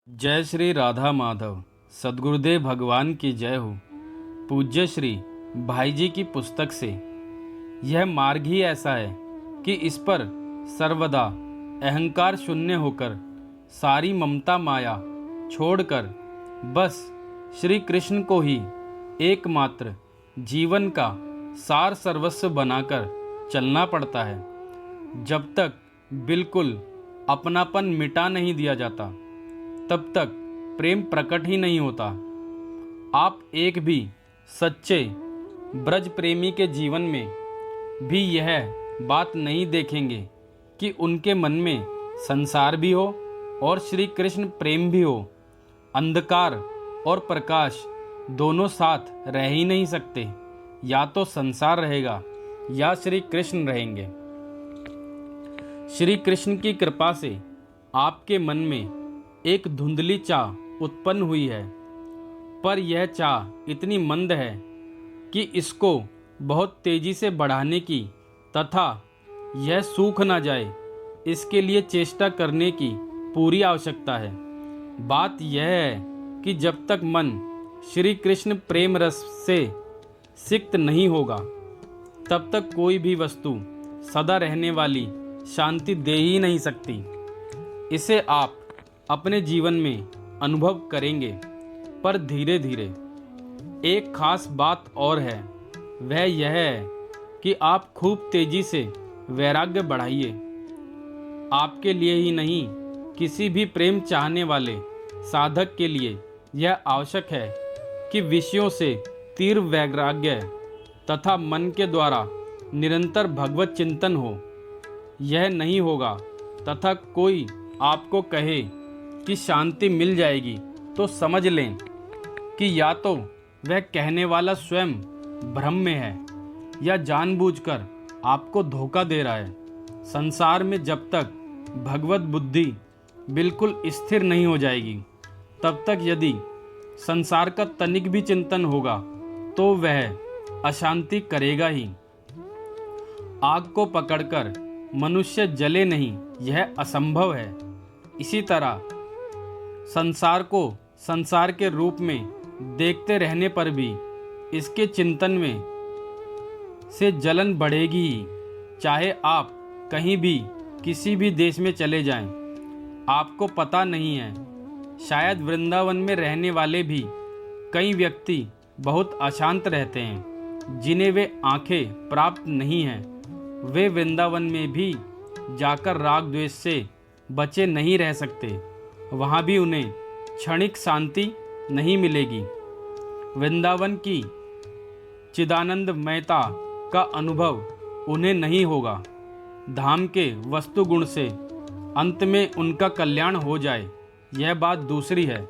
जय श्री राधा माधव। सद्गुरुदेव भगवान की जय हो। पूज्य श्री भाई जी की पुस्तक से यह मार्ग ही ऐसा है कि इस पर सर्वदा अहंकार शून्य होकर सारी ममता माया छोड़कर बस श्री कृष्ण को ही एकमात्र जीवन का सार सर्वस्व बनाकर चलना पड़ता है। जब तक बिल्कुल अपनापन मिटा नहीं दिया जाता तब तक प्रेम प्रकट ही नहीं होता। आप एक भी सच्चे ब्रज प्रेमी के जीवन में भी यह बात नहीं देखेंगे कि उनके मन में संसार भी हो और श्री कृष्ण प्रेम भी हो। अंधकार और प्रकाश दोनों साथ रह ही नहीं सकते। या तो संसार रहेगा या श्री कृष्ण रहेंगे। श्री कृष्ण की कृपा से आपके मन में एक धुंधली चाह उत्पन्न हुई है, पर यह चाह इतनी मंद है कि इसको बहुत तेजी से बढ़ाने की तथा यह सूख ना जाए इसके लिए चेष्टा करने की पूरी आवश्यकता है। बात यह है कि जब तक मन श्री कृष्ण प्रेम रस से सिक्त नहीं होगा तब तक कोई भी वस्तु सदा रहने वाली शांति दे ही नहीं सकती। इसे आप अपने जीवन में अनुभव करेंगे, पर धीरे धीरे। एक खास बात और है, वह यह है कि आप खूब तेजी से वैराग्य बढ़ाइए। आपके लिए ही नहीं, किसी भी प्रेम चाहने वाले साधक के लिए यह आवश्यक है कि विषयों से तीव्र वैराग्य तथा मन के द्वारा निरंतर भगवत चिंतन हो। यह नहीं होगा तथा कोई आपको कहे कि शांति मिल जाएगी तो समझ लें कि या तो वह कहने वाला स्वयं भ्रम में है या जानबूझकर आपको धोखा दे रहा है। संसार में जब तक भगवत बुद्धि बिल्कुल स्थिर नहीं हो जाएगी तब तक यदि संसार का तनिक भी चिंतन होगा तो वह अशांति करेगा ही। आग को पकड़कर मनुष्य जले नहीं, यह असंभव है। इसी तरह संसार को संसार के रूप में देखते रहने पर भी इसके चिंतन में से जलन बढ़ेगी ही। चाहे आप कहीं भी किसी भी देश में चले जाएं, आपको पता नहीं है, शायद वृंदावन में रहने वाले भी कई व्यक्ति बहुत अशांत रहते हैं जिन्हें वे आंखें प्राप्त नहीं हैं। वे वृंदावन में भी जाकर राग द्वेष से बचे नहीं रह सकते। वहाँ भी उन्हें क्षणिक शांति नहीं मिलेगी। वृंदावन की चिदानंदमयता का अनुभव उन्हें नहीं होगा। धाम के वस्तु गुण से अंत में उनका कल्याण हो जाए, यह बात दूसरी है।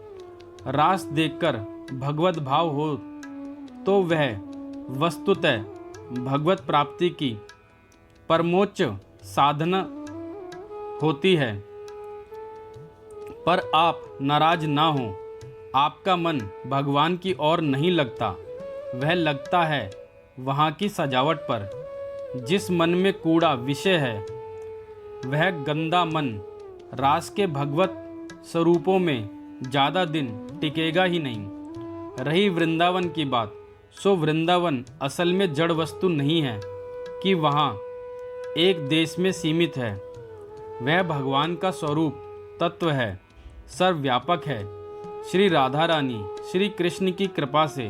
रास देखकर भगवत भाव हो तो वह वस्तुतः भगवत प्राप्ति की परमोच्च साधना होती है। पर आप नाराज ना हो, आपका मन भगवान की ओर नहीं लगता, वह लगता है वहाँ की सजावट पर। जिस मन में कूड़ा विषय है वह गंदा मन रास के भगवत स्वरूपों में ज़्यादा दिन टिकेगा ही नहीं। रही वृंदावन की बात, सो वृंदावन असल में जड़ वस्तु नहीं है कि वहाँ एक देश में सीमित है। वह भगवान का स्वरूप तत्व है, सर्वव्यापक है। श्री राधा रानी श्री कृष्ण की कृपा से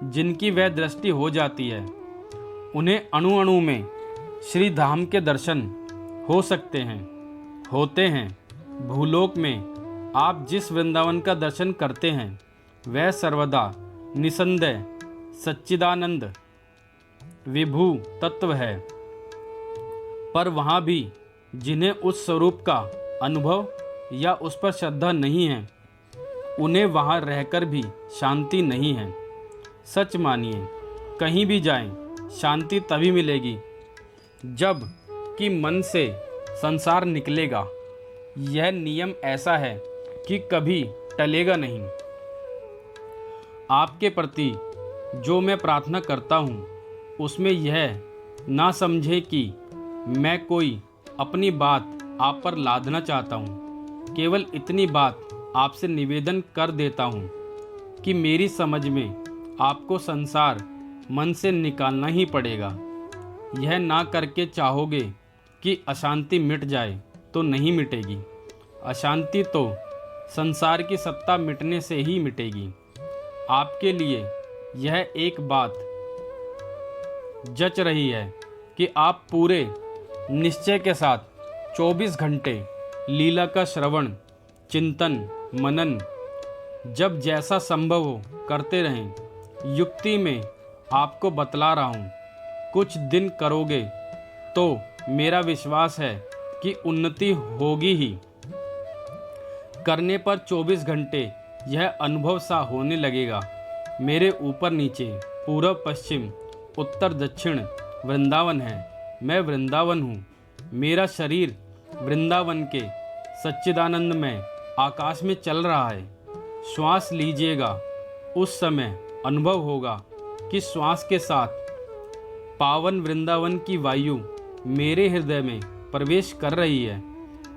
जिनकी वह दृष्टि हो जाती है उन्हें अणु अणु में श्री धाम के दर्शन हो सकते हैं, होते हैं। भूलोक में आप जिस वृंदावन का दर्शन करते हैं वह सर्वदा निसंदेह सच्चिदानंद विभू तत्व है। पर वहाँ भी जिन्हें उस स्वरूप का अनुभव या उस पर श्रद्धा नहीं है, उन्हें वहाँ रहकर भी शांति नहीं है। सच मानिए, कहीं भी जाएं, शांति तभी मिलेगी जब कि मन से संसार निकलेगा। यह नियम ऐसा है कि कभी टलेगा नहीं। आपके प्रति जो मैं प्रार्थना करता हूँ उसमें यह ना समझे कि मैं कोई अपनी बात आप पर लादना चाहता हूँ। केवल इतनी बात आपसे निवेदन कर देता हूँ कि मेरी समझ में आपको संसार मन से निकालना ही पड़ेगा। यह ना करके चाहोगे कि अशांति मिट जाए तो नहीं मिटेगी। अशांति तो संसार की सत्ता मिटने से ही मिटेगी। आपके लिए यह एक बात जच रही है कि आप पूरे निश्चय के साथ 24 घंटे लीला का श्रवण, चिंतन, मनन जब जैसा संभव हो करते रहें। युक्ति में आपको बतला रहा हूँ, कुछ दिन करोगे तो मेरा विश्वास है कि उन्नति होगी ही। करने पर 24 घंटे यह अनुभव सा होने लगेगा, मेरे ऊपर नीचे, पूर्व पश्चिम, उत्तर दक्षिण वृंदावन है। मैं वृंदावन हूँ। मेरा शरीर वृंदावन के सच्चिदानंद में आकाश में चल रहा है। श्वास लीजिएगा, उस समय अनुभव होगा कि श्वास के साथ पावन वृंदावन की वायु मेरे हृदय में प्रवेश कर रही है।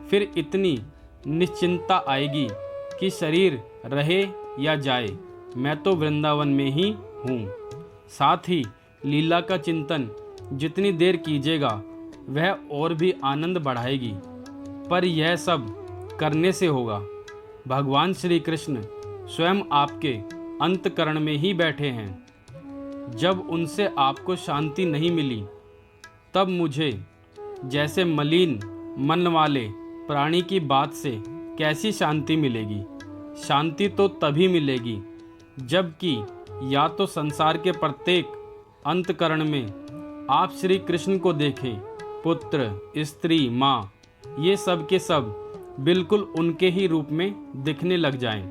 फिर इतनी निश्चिंतता आएगी कि शरीर रहे या जाए, मैं तो वृंदावन में ही हूँ। साथ ही लीला का चिंतन जितनी देर कीजिएगा वह और भी आनंद बढ़ाएगी। पर यह सब करने से होगा। भगवान श्री कृष्ण स्वयं आपके अंतकरण में ही बैठे हैं। जब उनसे आपको शांति नहीं मिली तब मुझे जैसे मलिन मन वाले प्राणी की बात से कैसी शांति मिलेगी। शांति तो तभी मिलेगी जबकि या तो संसार के प्रत्येक अंतकरण में आप श्री कृष्ण को देखें, पुत्र, स्त्री, माँ, ये सब के सब बिल्कुल उनके ही रूप में दिखने लग जाएं,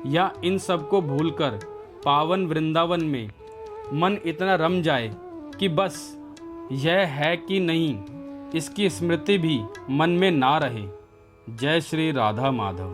या इन सब को भूलकर पावन वृंदावन में मन इतना रम जाए कि बस यह है कि नहीं इसकी स्मृति भी मन में ना रहे। जय श्री राधा माधव।